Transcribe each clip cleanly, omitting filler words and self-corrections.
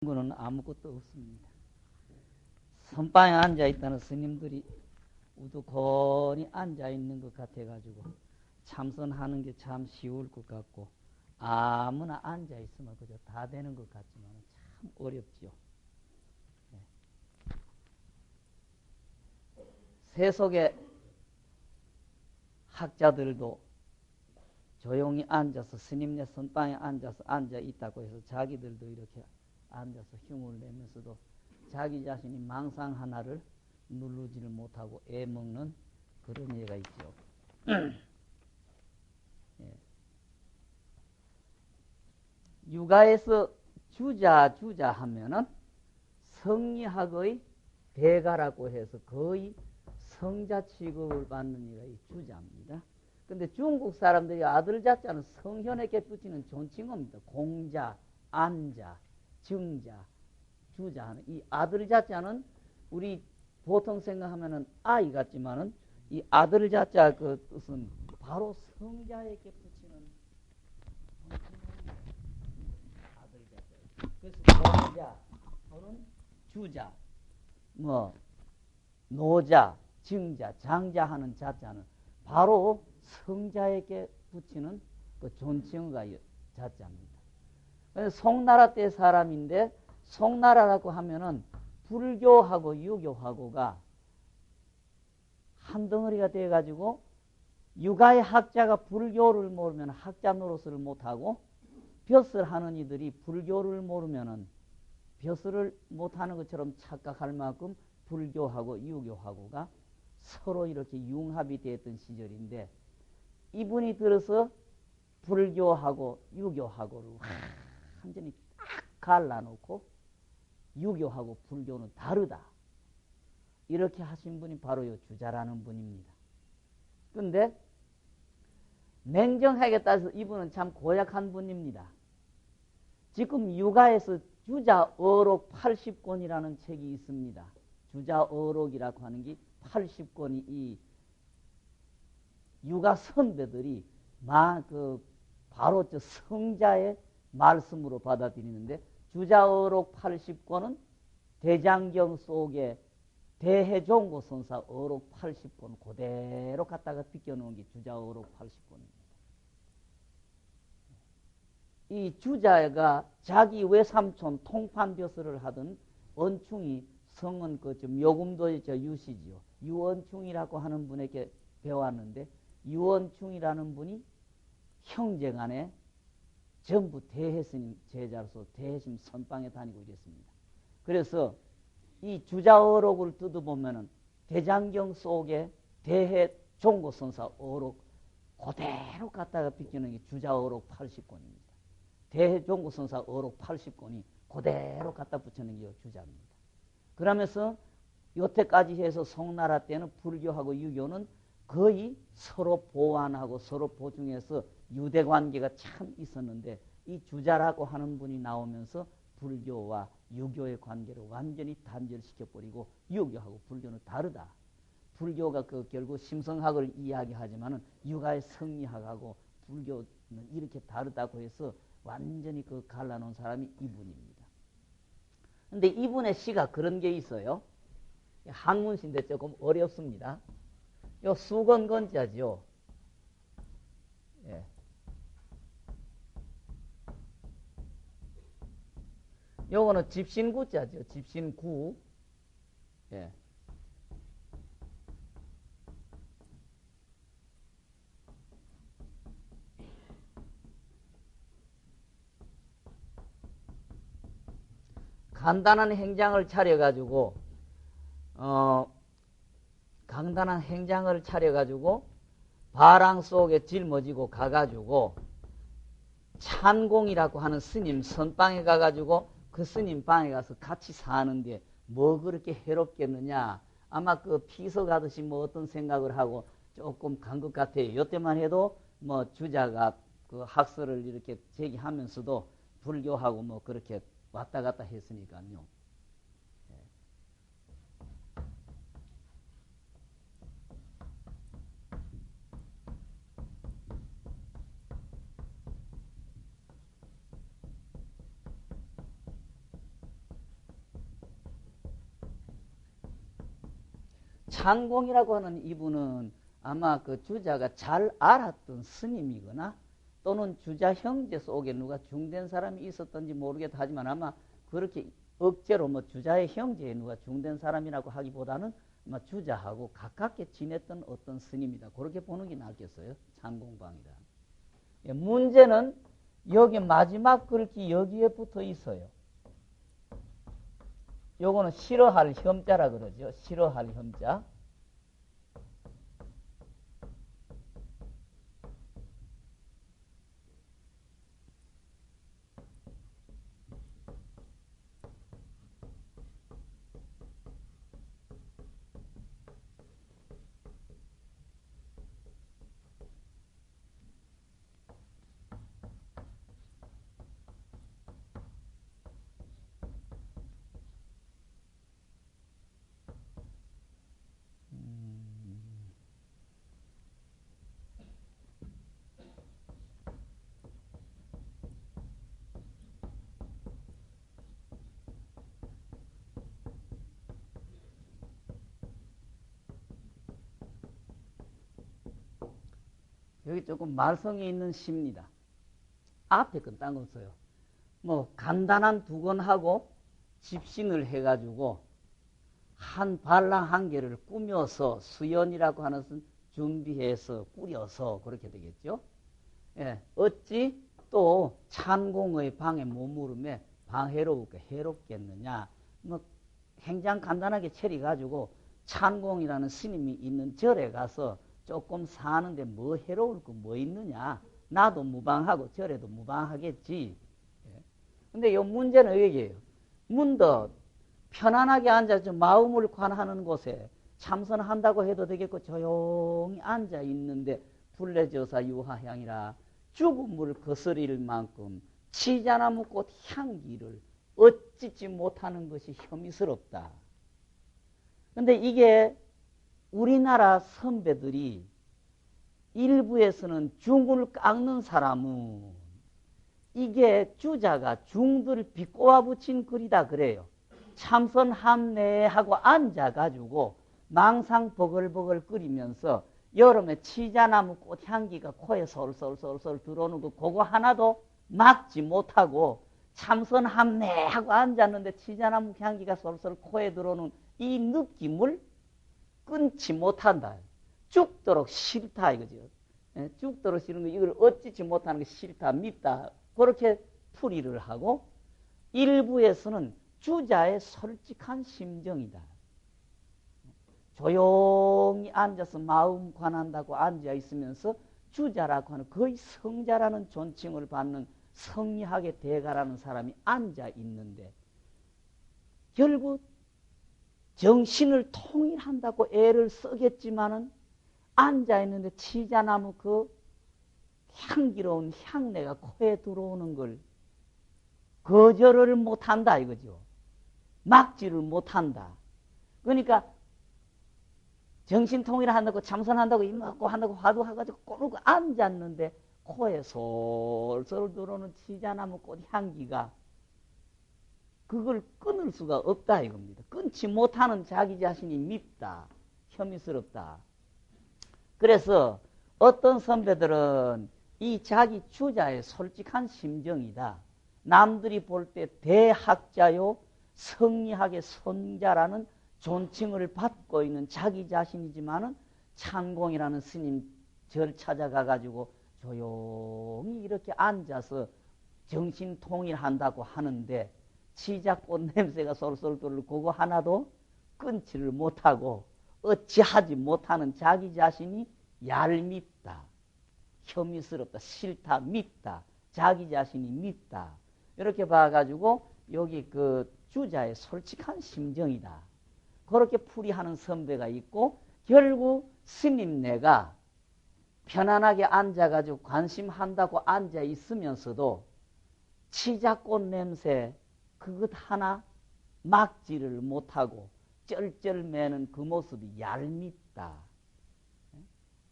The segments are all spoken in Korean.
거는 아무것도 없습니다. 선방에 앉아있다는 스님들이 우두커니 앉아있는 것 같아가지고 참선하는 게 참 쉬울 것 같고 아무나 앉아있으면 그저 다 되는 것 같지만 참 어렵지요. 세속의 학자들도 조용히 앉아서 스님네 선방에 앉아있다고 해서 자기들도 이렇게 앉아서 흉을 내면서도 자기 자신이 망상 하나를 누르지를 못하고 애먹는 그런 예가 있죠. 예. 육아에서 주자 하면은 성리학의 대가라고 해서 거의 성자 취급을 받는 이가 이 주자입니다. 근데 중국 사람들이 아들 자자는 성현에게 붙이는 존칭어입니다. 공자, 안자, 정자, 주자 하는 이 아들 자자는 우리 보통 생각하면은 아이 같지만은 이 아들 자자 그 뜻은 바로 성자에게 붙이는 아들 자자. 그래서 공자 또는 주자, 뭐 노자, 정자, 장자 하는 자자는 바로 성자에게 붙이는 그 존칭어가 자자입니다. 송나라 때 사람인데 송나라라고 하면은 불교하고 유교하고가 한 덩어리가 돼가지고 육아의 학자가 불교를 모르면 학자 노릇을 못하고 벼슬 하는 이들이 불교를 모르면은 벼슬을 못하는 것처럼 착각할 만큼 불교하고 유교하고가 서로 이렇게 융합이 되었던 시절인데 이분이 들어서 불교하고 유교하고를 완전히 딱 갈라놓고 유교하고 불교는 다르다 이렇게 하신 분이 바로 요 주자라는 분입니다. 그런데 냉정하게 따져서 이분은 참 고약한 분입니다. 지금 육아에서 주자어록 80권이라는 책이 있습니다. 주자어록이라고 하는 게 80권이 이 육아 선배들이 바로 저 성자의 말씀으로 받아들이는데 주자어록 80권은 대장경 속에 대해종고선사 어록 80권 그대로 갖다가 비껴놓은 게 주자어록 80권입니다. 이 주자가 자기 외삼촌 통판벼슬을 하던 언충이 성은 좀 요금도의 유시지요. 유언충이라고 하는 분에게 배웠는데 유언충이라는 분이 형제간에 전부 대해스님 제자로서 대해심 선방에 다니고 이랬습니다. 그래서 이 주자어록을 뜯어보면은 대장경 속에 대해 종고선사 어록 그대로 갖다가 비키는 게 주자어록 80권입니다. 대해 종고선사 어록 80권이 그대로 갖다 붙이는 게 주자입니다. 그러면서 여태까지 해서 송나라 때는 불교하고 유교는 거의 서로 보완하고 서로 보충해서 유대관계가 참 있었는데 이 주자라고 하는 분이 나오면서 불교와 유교의 관계를 완전히 단절시켜버리고 유교하고 불교는 다르다. 불교가 결국 심성학을 이야기하지만은 육아의 성리학하고 불교는 이렇게 다르다고 해서 완전히 갈라놓은 사람이 이분입니다. 근데 이분의 시가 그런 게 있어요. 한문시인데 조금 어렵습니다. 요 수건건자죠. 예. 요거는 집신구자죠. 집신구. 예. 간단한 행장을 차려가지고 바랑 속에 짊어지고 가가지고 찬공이라고 하는 스님 선방에 가가지고 그 스님 방에 가서 같이 사는데 뭐 그렇게 해롭겠느냐 아마 피서 가듯이 뭐 어떤 생각을 하고 조금 간 것 같아요. 이때만 해도 뭐 주자가 학설을 이렇게 제기하면서도 불교하고 뭐 그렇게 왔다 갔다 했으니까요. 찬공이라고 하는 이분은 아마 그 주자가 잘 알았던 스님이거나 또는 주자 형제 속에 누가 중된 사람이 있었던지 모르겠다 하지만 아마 그렇게 억제로 뭐 주자의 형제에 누가 중된 사람이라고 하기보다는 아마 주자하고 가깝게 지냈던 어떤 스님이다. 그렇게 보는 게 낫겠어요. 찬공방이다. 예, 문제는 여기 마지막 글귀 여기에 붙어 있어요. 요거는 싫어할 혐자라 그러죠. 싫어할 혐자. 여기 조금 말썽이 있는 시입니다. 앞에 건 딴 거 없어요. 뭐 간단한 두건하고 집신을 해가지고 한 발랑 한 개를 꾸며서 수연이라고 하는 것은 준비해서 꾸려서 그렇게 되겠죠. 예, 어찌 또 찬공의 방에 머무름에 방해롭고 해롭겠느냐. 뭐 행장 간단하게 차려가지고 찬공이라는 스님이 있는 절에 가서 조금 사는데 뭐 해로울 거 뭐 있느냐. 나도 무방하고 절에도 무방하겠지. 근데 이 문제는 여기에요. 문득 편안하게 앉아서 마음을 관하는 곳에 참선한다고 해도 되겠고 조용히 앉아 있는데 불레저사 유화향이라 죽음을 거스릴 만큼 치자나무 꽃 향기를 어찌지 못하는 것이 혐의스럽다. 근데 이게 우리나라 선배들이 일부에서는 중을 깎는 사람은 이게 주자가 중들을 비꼬아 붙인 글이다 그래요. 참선함내 하고 앉아가지고 망상 버글버글 끓이면서 여름에 치자나무 꽃향기가 코에 솔솔솔솔 들어오는 거 그거 하나도 막지 못하고 참선함내 하고 앉았는데 치자나무 향기가 솔솔 코에 들어오는 이 느낌을 끊지 못한다. 죽도록 싫다 이거죠. 죽도록 싫은 거 이걸 어찌지 못하는 게 싫다 밉다 그렇게 풀이를 하고 일부에서는 주자의 솔직한 심정이다. 조용히 앉아서 마음 관한다고 앉아 있으면서 주자라고 하는 거의 성자라는 존칭을 받는 성리학의 대가라는 사람이 앉아 있는데 결국 정신을 통일한다고 애를 쓰겠지만은 앉아 있는데 치자나무 그 향기로운 향내가 코에 들어오는 걸 거절을 못한다 이거죠. 막지를 못한다. 그러니까 정신통일한다고 참선한다고 입맞고 한다고 화두해가지고 꼬르고 앉았는데 코에 솔솔 들어오는 치자나무 꽃 향기가 그걸 끊을 수가 없다 이겁니다. 끊지 못하는 자기 자신이 밉다. 혐의스럽다. 그래서 어떤 선배들은 이 자기 주자의 솔직한 심정이다. 남들이 볼 때 대학자요 성리학의 선자라는 존칭을 받고 있는 자기 자신이지만은 찬공이라는 스님 절 찾아가가지고 조용히 이렇게 앉아서 정신 통일한다고 하는데 치자꽃 냄새가 솔솔 돌고 그거 하나도 끊지를 못하고 어찌하지 못하는 자기 자신이 얄밉다. 혐의스럽다. 싫다. 밉다. 자기 자신이 밉다. 이렇게 봐가지고 여기 그 주자의 솔직한 심정이다. 그렇게 풀이하는 선배가 있고 결국 스님네가 편안하게 앉아가지고 관심한다고 앉아 있으면서도 치자꽃 냄새 그것 하나 막지를 못하고 쩔쩔매는 그 모습이 얄밉다.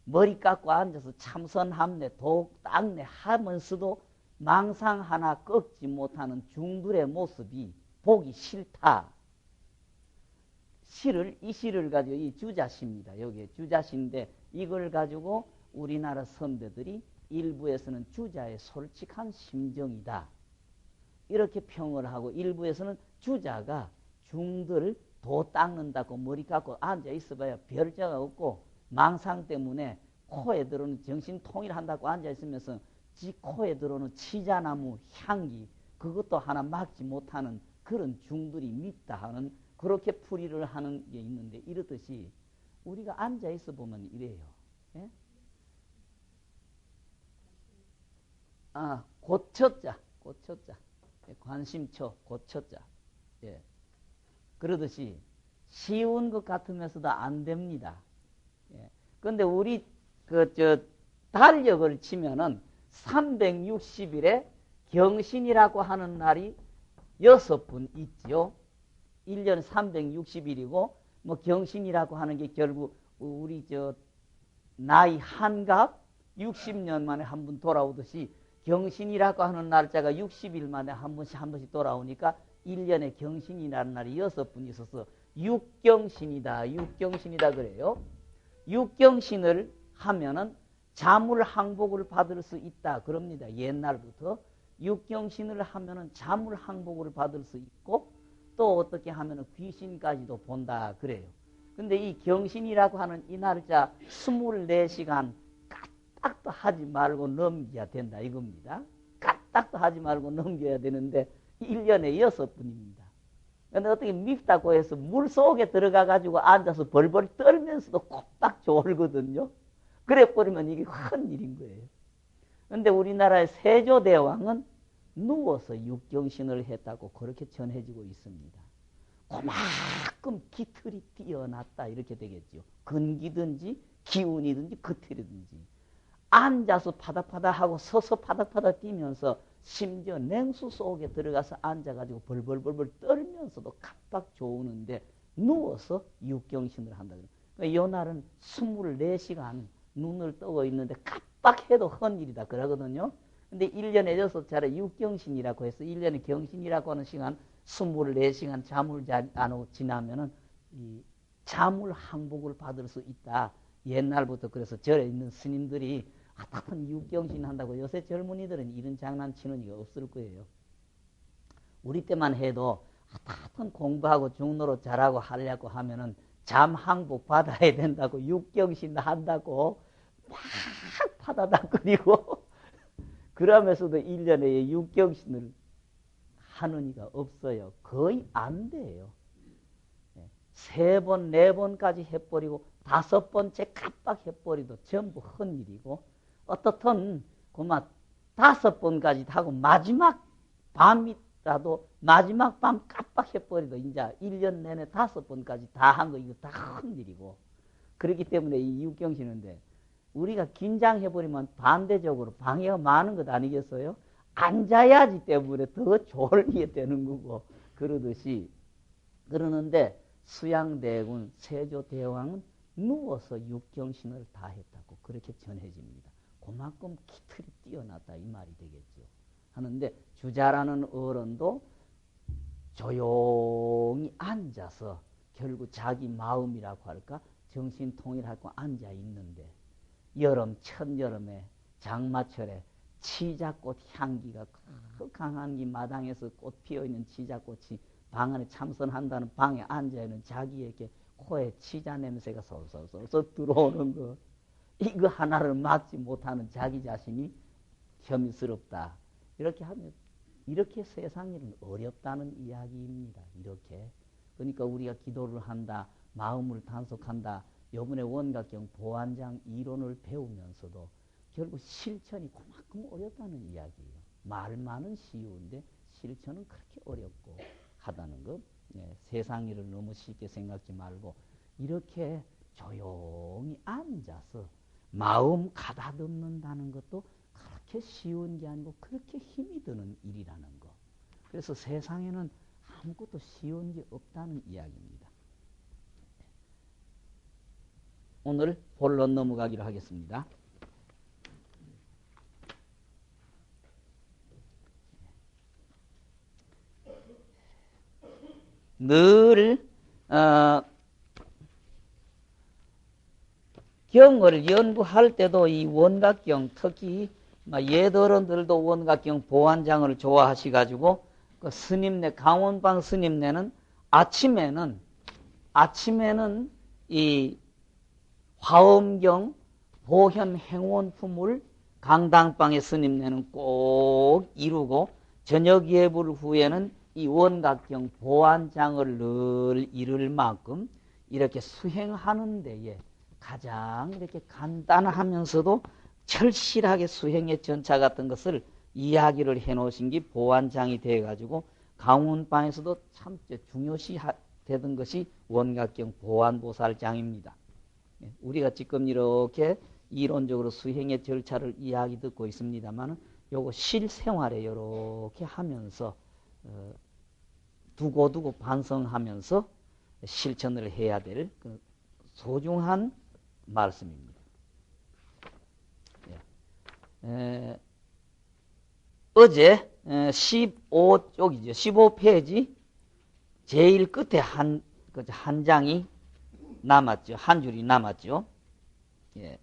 머리 깎고 앉아서 참선함내 독당내 하면서도 망상 하나 꺾지 못하는 중들의 모습이 보기 싫다. 이 시를 가지고 이 주자시입니다. 여기에 주자시인데 이걸 가지고 우리나라 선배들이 일부에서는 주자의 솔직한 심정이다. 이렇게 평을 하고 일부에서는 주자가 중들 도 닦는다고 머리 깎고 앉아 있어봐야 별자가 없고 망상 때문에 코에 들어오는 정신통일한다고 앉아 있으면서 지 코에 들어오는 치자나무 향기 그것도 하나 막지 못하는 그런 중들이 밉다 하는 그렇게 풀이를 하는 게 있는데 이렇듯이 우리가 앉아 있어 보면 이래요. 예? 고쳤자. 관심초, 고쳤자. 예. 그러듯이 쉬운 것 같으면서도 안 됩니다. 예. 근데 우리 달력을 치면은 360일에 경신이라고 하는 날이 6번 있지요. 1년 360일이고 뭐 경신이라고 하는 게 결국 우리 나이 한갑 60년 만에 한 번 돌아오듯이 경신이라고 하는 날짜가 60일 만에 한 번씩 돌아오니까 1년에 경신이라는 날이 6번 있어서 육경신이다 그래요. 육경신을 하면은 자물항복을 받을 수 있다 그럽니다. 옛날부터 육경신을 하면은 자물항복을 받을 수 있고 또 어떻게 하면은 귀신까지도 본다 그래요. 근데 이 경신이라고 하는 이 날짜 24시간 까딱도 하지 말고 넘겨야 된다 이겁니다. 까딱도 하지 말고 넘겨야 되는데 1년에 6번입니다. 근데 어떻게 밉다고 해서 물 속에 들어가 가지고 앉아서 벌벌 떨면서도 콕딱 졸거든요. 그래 버리면 이게 큰 일인 거예요. 근데 우리나라의 세조대왕은 누워서 육경신을 했다고 그렇게 전해지고 있습니다. 그만큼 기틀이 뛰어났다 이렇게 되겠죠. 근기든지 기운이든지 그틀이든지 앉아서 파닥파닥하고 서서 파닥파닥 뛰면서 심지어 냉수 속에 들어가서 앉아가지고 벌벌벌벌 떨면서도 깜빡 좋으는데 누워서 육경신을 한다. 그러니까 이 날은 24시간 눈을 뜨고 있는데 깜빡해도 헌일이다 그러거든요. 근데 1년에 6차례 육경신이라고 해서 1년에 경신이라고 하는 시간 24시간 잠을 안 하고 지나면은 이 잠을 항복을 받을 수 있다. 옛날부터 그래서 절에 있는 스님들이 하여튼 육경신 한다고 요새 젊은이들은 이런 장난치는 이가 없을 거예요. 우리 때만 해도 하여튼 공부하고 중노릇 잘하고 하려고 하면은 잠 항복 받아야 된다고 육경신 한다고 막 파다닥거리고 그러면서도 1년에 육경신을 하는 이가 없어요. 거의 안 돼요. 3번, 4번까지 해버리고 5번째 깜빡해버리도 전부 헌일이고 어떻든 그만 5번까지 하고 마지막 밤이라도 마지막 밤 깜빡해버리도 이제 1년 내내 5번까지 다 한 거 이거 다 헌일이고 그렇기 때문에 이 육경신인데 우리가 긴장해버리면 반대적으로 방해가 많은 것 아니겠어요? 앉아야지 때문에 더 졸리게 되는 거고 그러듯이 그러는데 수양대군 세조대왕은 누워서 육경신을 다 했다고 그렇게 전해집니다. 그만큼 기틀이 뛰어났다 이 말이 되겠죠. 하는데 주자라는 어른도 조용히 앉아서 결국 자기 마음이라고 할까 정신통일하고 앉아 있는데 여름 첫여름에 장마철에 치자꽃 향기가 강한 이 마당에서 꽃 피어있는 치자꽃이 방 안에 참선한다는 방에 앉아있는 자기에게 코에 치자 냄새가 솔솔솔솔 들어오는 거 이거 하나를 막지 못하는 자기 자신이 혐의스럽다. 이렇게 하면 이렇게 세상 일은 어렵다는 이야기입니다. 이렇게 그러니까 우리가 기도를 한다 마음을 단속한다 요번에 원각경 보안장 이론을 배우면서도 결국 실천이 그만큼 어렵다는 이야기예요. 말만은 쉬운데 실천은 그렇게 어렵고 하다는 것. 세상 일을 너무 쉽게 생각지 말고 이렇게 조용히 앉아서 마음 가다듬는다는 것도 그렇게 쉬운 게 아니고 그렇게 힘이 드는 일이라는 것. 그래서 세상에는 아무것도 쉬운 게 없다는 이야기입니다. 오늘 본론 넘어가기로 하겠습니다. 늘 경을 연구할 때도 이 원각경, 특히 예들어들도 원각경 보안장을 좋아하시가지고 그 스님네, 강원방 스님네는 아침에는 이 화엄경 보현 행원품을 강당방의 스님네는 꼭 이루고 저녁 예불 후에는 이 원각경 보안장을 늘 이룰 만큼 이렇게 수행하는 데에 가장 이렇게 간단하면서도 철실하게 수행의 전차 같은 것을 이야기를 해놓으신 게 보안장이 되어가지고 강원방에서도 참 중요시 되던 것이 원각경 보안보살장입니다. 우리가 지금 이렇게 이론적으로 수행의 절차를 이야기 듣고 있습니다만 요거 실생활에 이렇게 하면서 두고두고 반성하면서 실천을 해야 될 그 소중한 말씀입니다. 어제 15쪽이죠. 15페이지 제일 끝에 한 장이 남았죠. 한 줄이 남았죠. 예.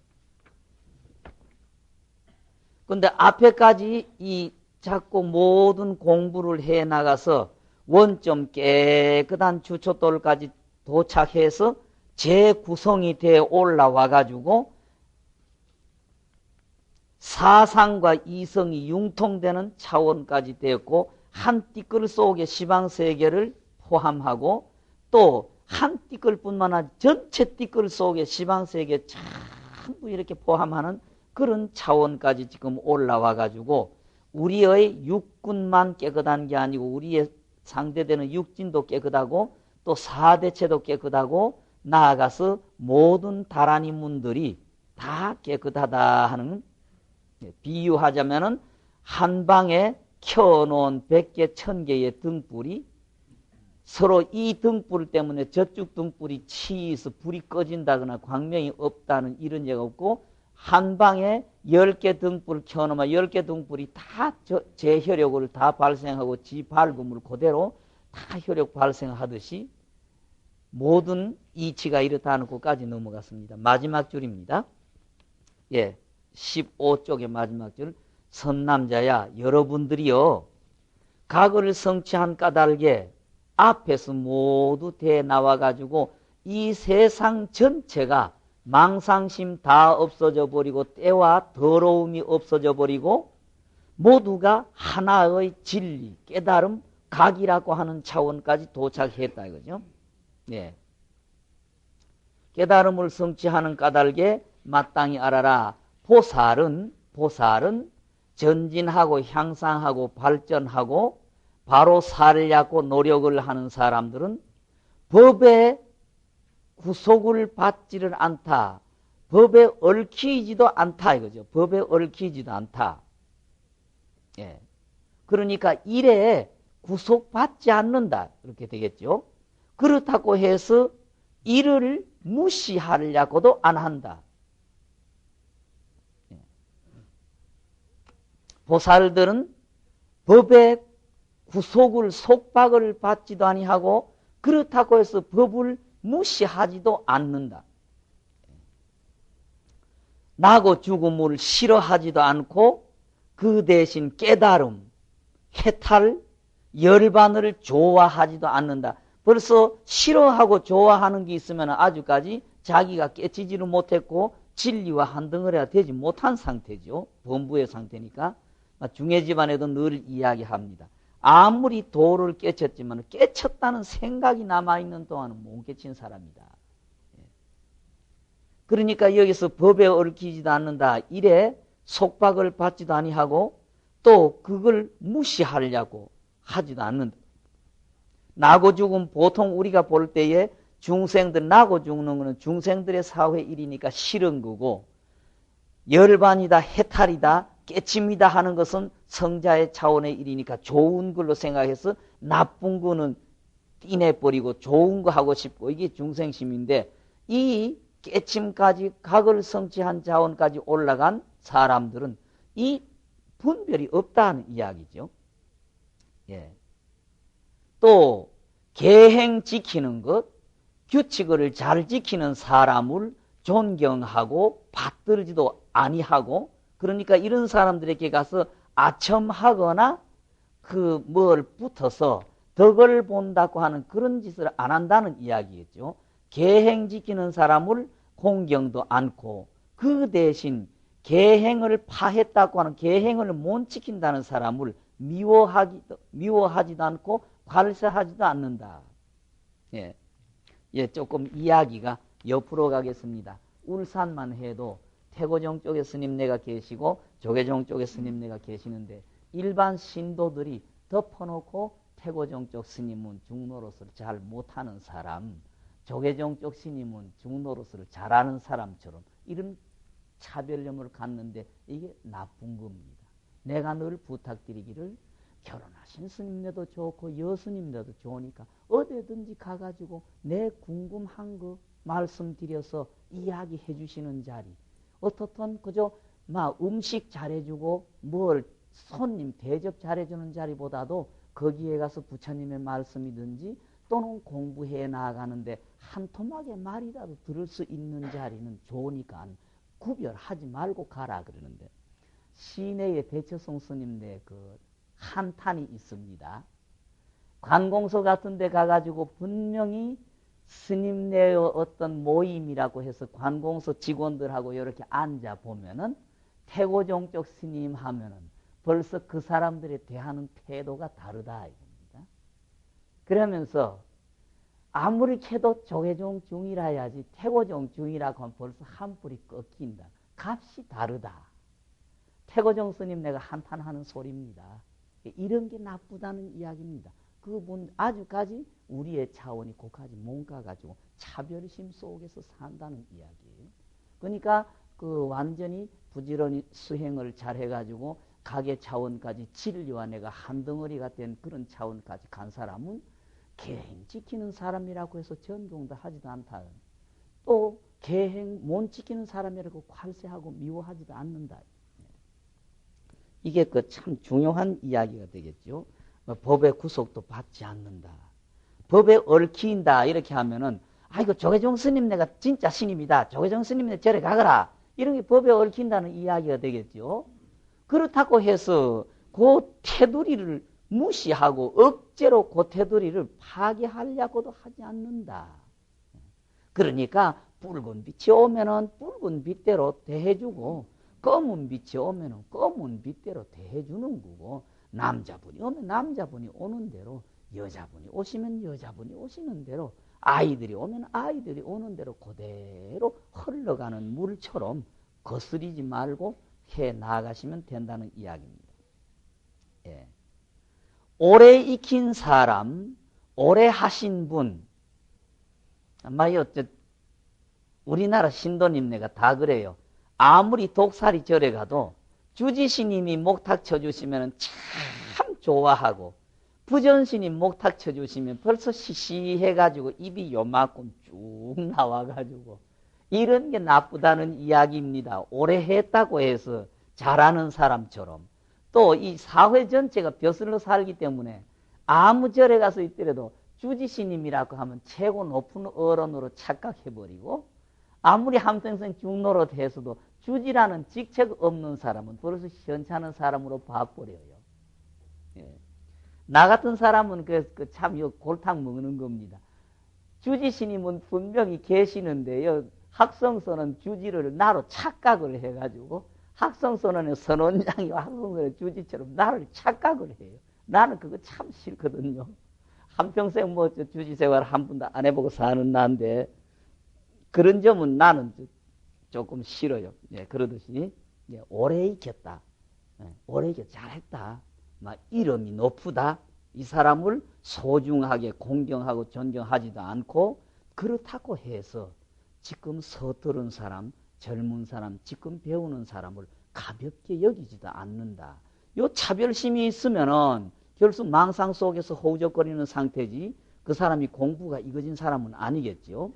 근데 앞에까지 이 자꾸 모든 공부를 해 나가서 원점 깨끗한 주초돌까지 도착해서 재구성이 되어 올라와 가지고 사상과 이성이 융통되는 차원까지 되었고 한 띠끌 속에 시방세계를 포함하고 또 한 띠끌뿐만 아니라 전체 띠끌 속에 시방세계 전부 이렇게 포함하는 그런 차원까지 지금 올라와 가지고 우리의 육군만 깨끗한 게 아니고 우리의 상대되는 육진도 깨끗하고 또 사대체도 깨끗하고 나아가서 모든 다라니문들이 다 깨끗하다 하는, 비유하자면은 한 방에 켜놓은 100개, 1000개의 등불이 서로 이 등불 때문에 저쪽 등불이 치이서 불이 꺼진다거나 광명이 없다는 이런 얘기가 없고 한 방에 10개 등불 켜놓으면 10개 등불이 다 재혈력을 다 발생하고 지 밝음을 그대로 다 혈력 발생하듯이 모든 이치가 이렇다는 것까지 넘어갔습니다. 마지막 줄입니다. 예, 15쪽의 마지막 줄. 선남자야, 여러분들이요 각을 성취한 까닭에 앞에서 모두 대 나와가지고 이 세상 전체가 망상심 다 없어져 버리고 때와 더러움이 없어져 버리고 모두가 하나의 진리, 깨달음, 각이라고 하는 차원까지 도착했다 이거죠. 예. 깨달음을 성취하는 까닭에 마땅히 알아라. 보살은 전진하고 향상하고 발전하고 바로 살려고 노력을 하는 사람들은 법의 구속을 받지를 않다. 법에 얽히지도 않다 이거죠. 법에 얽히지도 않다. 예. 그러니까 일에 구속받지 않는다. 이렇게 되겠죠. 그렇다고 해서 일을 무시하려고도 안 한다. 예. 보살들은 법에 구속을 속박을 받지도 아니하고 그렇다고 해서 법을 무시하지도 않는다. 나고 죽음을 싫어하지도 않고 그 대신 깨달음, 해탈, 열반을 좋아하지도 않는다. 벌써 싫어하고 좋아하는 게 있으면 아주까지 자기가 깨치지를 못했고 진리와 한덩어리가 되지 못한 상태죠. 범부의 상태니까. 중해 집안에도 늘 이야기합니다. 아무리 도를 깨쳤지만 깨쳤다는 생각이 남아있는 동안은 못 깨친 사람이다. 그러니까 여기서 법에 얽히지도 않는다. 이래 속박을 받지도 아니하고 또 그걸 무시하려고 하지도 않는다. 나고 죽음 보통 우리가 볼 때에 중생들 나고 죽는 것은 중생들의 사회 일이니까 싫은 거고 열반이다 해탈이다 깨침이다 하는 것은 성자의 차원의 일이니까 좋은 걸로 생각해서 나쁜 거는 띠내버리고 좋은 거 하고 싶고 이게 중생심인데 이 깨침까지 각을 성취한 차원까지 올라간 사람들은 이 분별이 없다는 이야기죠. 예. 또 계행 지키는 것, 규칙을 잘 지키는 사람을 존경하고 받들지도 아니하고, 그러니까 이런 사람들에게 가서 아첨하거나 그 뭘 붙어서 덕을 본다고 하는 그런 짓을 안 한다는 이야기겠죠. 계행 지키는 사람을 공경도 않고, 그 대신 계행을 파했다고 하는, 계행을 못 지킨다는 사람을 미워하지도 않고 괄세하지도 않는다. 예, 조금 이야기가 옆으로 가겠습니다. 울산만 해도 태고종 쪽에 스님네가 계시고 조계종 쪽에 스님네가 계시는데, 일반 신도들이 덮어놓고 태고종 쪽 스님은 중노릇을 잘 못하는 사람, 조계종 쪽 스님은 중노릇을 잘하는 사람처럼 이런 차별점을 갖는데, 이게 나쁜 겁니다. 내가 늘 부탁드리기를, 결혼하신 스님네도 좋고 여스님네도 좋으니까 어디든지 가가지고 내 궁금한 거 말씀드려서 이야기해 주시는 자리, 어떻든 그저 막 음식 잘해주고 뭘 손님 대접 잘해주는 자리보다도 거기에 가서 부처님의 말씀이든지 또는 공부해 나가는데 한 토막의 말이라도 들을 수 있는 자리는 좋으니까 구별하지 말고 가라 그러는데, 시내에 대처송 스님네 그 한탄이 있습니다. 관공서 같은 데 가가지고 분명히 스님네의 어떤 모임이라고 해서 관공서 직원들하고 이렇게 앉아보면은 태고종 쪽 스님 하면은 벌써 그 사람들에 대하는 태도가 다르다 이겁니다. 그러면서 아무리 캐도 조계종 중이라 해야지 태고종 중이라고 하면 벌써 한 뿔이 꺾인다. 값이 다르다. 태고종 스님 내가 한탄하는 소리입니다. 이런 게 나쁘다는 이야기입니다. 그분 아주까지 우리의 차원이 고까지 못 가가지고 차별심 속에서 산다는 이야기예요. 그러니까 그 완전히 부지런히 수행을 잘 해가지고 가계 차원까지 진리와 내가 한 덩어리가 된 그런 차원까지 간 사람은 계행 지키는 사람이라고 해서 존경도 하지도 않다. 또 계행 못 지키는 사람이라고 괄세하고 미워하지도 않는다. 이게 그 참 중요한 이야기가 되겠죠. 법의 구속도 받지 않는다. 법에 얽힌다 이렇게 하면은, 아이고 조계종 스님네가 진짜 신입니다. 조계종 스님네 절에 가거라. 이런 게 법에 얽힌다는 이야기가 되겠죠. 그렇다고 해서 그 테두리를 무시하고 억지로 그 테두리를 파괴하려고도 하지 않는다. 그러니까 붉은 빛이 오면은 붉은 빛대로 대해주고, 검은 빛이 오면은 검은 빛대로 대해주는 거고, 남자분이 오면 남자분이 오는 대로, 여자분이 오시면 여자분이 오시는 대로, 아이들이 오면 아이들이 오는 대로 그대로 흘러가는 물처럼 거스리지 말고 해 나가시면 된다는 이야기입니다. 예. 오래 익힌 사람, 오래 하신 분, 아마 우리나라 신도님네가 다 그래요. 아무리 독살이 절에 가도 주지스님이 목탁 쳐주시면 참 좋아하고, 부전스님 목탁 쳐주시면 벌써 시시해가지고 입이 요만큼 쭉 나와가지고, 이런 게 나쁘다는 이야기입니다. 오래 했다고 해서 잘하는 사람처럼. 또 이 사회 전체가 벼슬로 살기 때문에 아무 절에 가서 있더라도 주지스님이라고 하면 최고 높은 어른으로 착각해버리고, 아무리 한평생 중노릇 해서도 주지라는 직책 없는 사람은 벌써 시원찮은 사람으로 봐버려요. 예. 나 같은 사람은 참 골탕 먹는 겁니다. 주지스님은 분명히 계시는데요, 학성선언 주지를 나로 착각을 해가지고, 학성선언의 선원장이 학성선언의 주지처럼 나를 착각을 해요. 나는 그거 참 싫거든요. 한평생 주지 생활 한 번도 안 해보고 사는 나인데, 그런 점은 나는 조금 싫어요. 예, 그러듯이, 예, 오래 익혔다. 예, 오래 익혀 잘했다. 막 이름이 높다. 이 사람을 소중하게 공경하고 존경하지도 않고, 그렇다고 해서 지금 서투른 사람, 젊은 사람, 지금 배우는 사람을 가볍게 여기지도 않는다. 요 차별심이 있으면은 결국 망상 속에서 허우적거리는 상태지, 그 사람이 공부가 익어진 사람은 아니겠죠.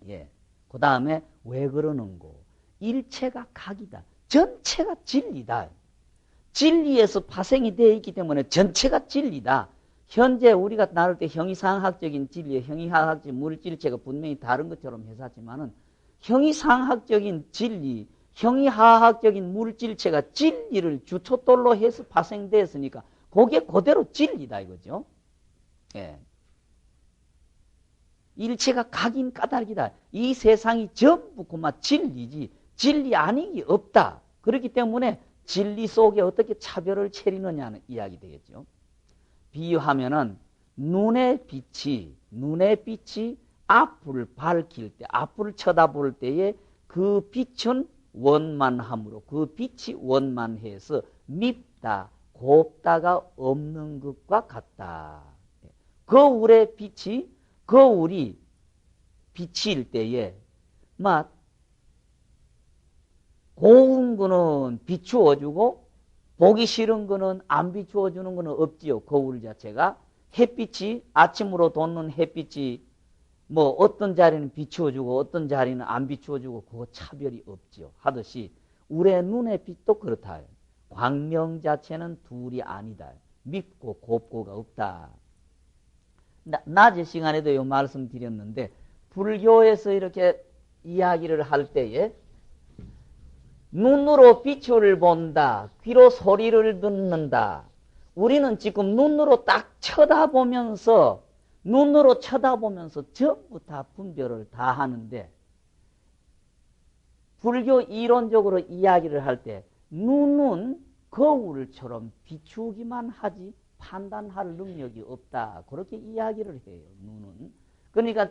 예. 그 다음에 왜 그러는고? 일체가 각이다. 전체가 진리다. 진리에서 파생이 되어 있기 때문에 전체가 진리다. 현재 우리가 나눌 때 형이상학적인 진리, 형이상학적인 물질체가 분명히 다른 것처럼 해서지만은, 형이상학적인 진리, 형이하학적인 물질체가 진리를 주춧돌로 해서 파생되었으니까 그게 그대로 진리다 이거죠. 예. 일체가 각인 까닭이다. 이 세상이 전부 그만 진리지 진리 아닌 게 없다. 그렇기 때문에 진리 속에 어떻게 차별을 차리느냐는 이야기 되겠죠. 비유하면은 눈의 빛이 앞을 밝힐 때, 앞을 쳐다볼 때에 그 빛은 원만함으로 그 빛이 원만해서 밉다, 곱다가 없는 것과 같다. 거울의 빛이 거울이 비칠 때에 막 고운 거는 비추어주고 보기 싫은 거는 안 비추어주는 거는 없지요. 거울 자체가 햇빛이 아침으로 돋는 햇빛이 뭐 어떤 자리는 비추어주고 어떤 자리는 안 비추어주고 그거 차별이 없지요. 하듯이 우리의 눈의 빛도 그렇다. 광명 자체는 둘이 아니다. 밉고 곱고가 없다. 낮의 시간에도 이 말씀 드렸는데 불교에서 이렇게 이야기를 할 때에 눈으로 빛을 본다. 귀로 소리를 듣는다. 우리는 지금 눈으로 딱 쳐다보면서 전부 다 분별을 다 하는데 불교 이론적으로 이야기를 할 때 눈은 거울처럼 비추기만 하지 판단할 능력이 없다. 그렇게 이야기를 해요. 눈은. 그러니까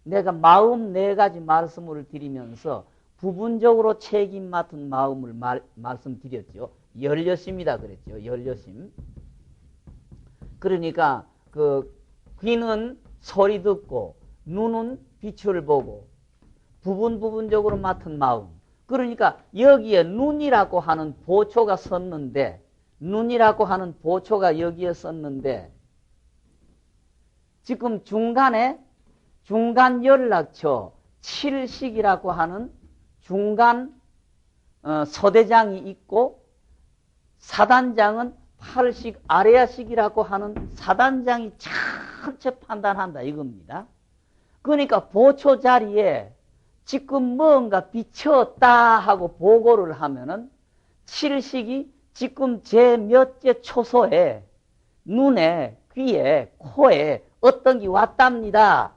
내가 마음 네 가지 말씀을 드리면서 부분적으로 책임 맡은 마음을 말씀드렸죠. 열려심이다 그랬죠. 열려심. 그러니까 귀는 소리 듣고 눈은 빛을 보고 부분적으로 맡은 마음. 그러니까 여기에 눈이라고 하는 보초가 섰는데 여기에 섰는데 지금 중간 연락처 7식이라고 하는 중간 서대장이 있고 사단장은 8식 아래야식이라고 하는 사단장이 전체 판단한다 이겁니다. 그러니까 보초 자리에 지금 뭔가 비쳤다 하고 보고를 하면은 7식이 지금 제 몇째 초소에 눈에 귀에 코에 어떤 게 왔답니다.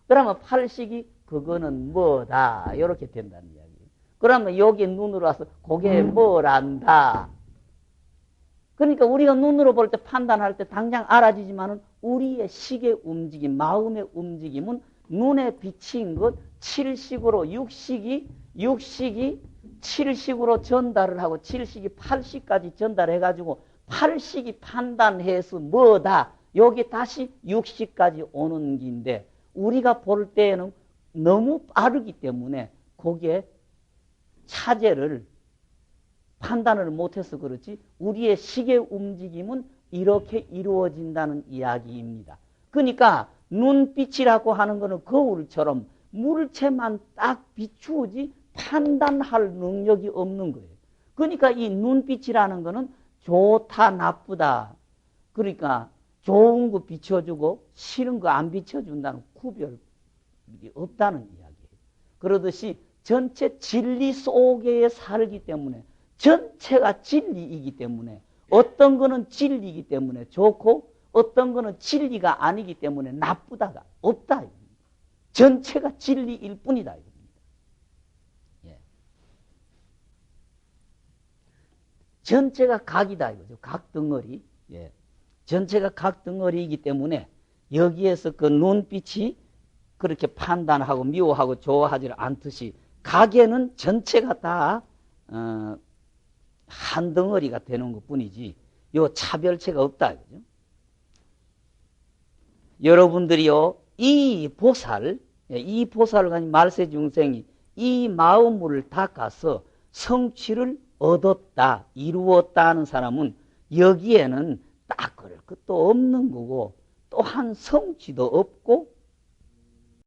그러면 8식이 그거는 뭐다 이렇게 된다는 이야기. 그러면 여기 눈으로 와서 그게 뭐란다. 그러니까 우리가 눈으로 볼 때 판단할 때 당장 알아지지만은 우리의 식의 움직임, 마음의 움직임은 눈에 비친 것 7식으로 6식이 7식으로 전달을 하고 7식이 8식까지 전달해가지고 8식이 판단해서 뭐다. 여기 다시 6식까지 오는 긴데 우리가 볼 때에는 너무 빠르기 때문에 거기에 차제를 판단을 못해서 그렇지 우리의 식의 움직임은 이렇게 이루어진다는 이야기입니다. 그러니까 눈빛이라고 하는 것은 거울처럼 물체만 딱 비추지 판단할 능력이 없는 거예요. 그러니까 이 눈빛이라는 것은 좋다 나쁘다 그러니까 좋은 거 비춰주고 싫은 거 안 비춰준다는 구별이 없다는 이야기예요. 그러듯이 전체 진리 속에 살기 때문에 전체가 진리이기 때문에 어떤 거는 진리이기 때문에 좋고 어떤 거는 진리가 아니기 때문에 나쁘다가 없다. 전체가 진리일 뿐이다. 예. 전체가 각이다 이거죠. 각 덩어리. 예. 전체가 각 덩어리이기 때문에 여기에서 그 눈빛이 그렇게 판단하고 미워하고 좋아하지 않듯이 각에는 전체가 다 한 덩어리가 되는 것 뿐이지 요 차별체가 없다. 그죠? 여러분들이요 이 보살을 가진 말세중생이 이 마음을 닦아서 성취를 얻었다 이루었다 하는 사람은 여기에는 닦을 것도 없는 거고 또한 성취도 없고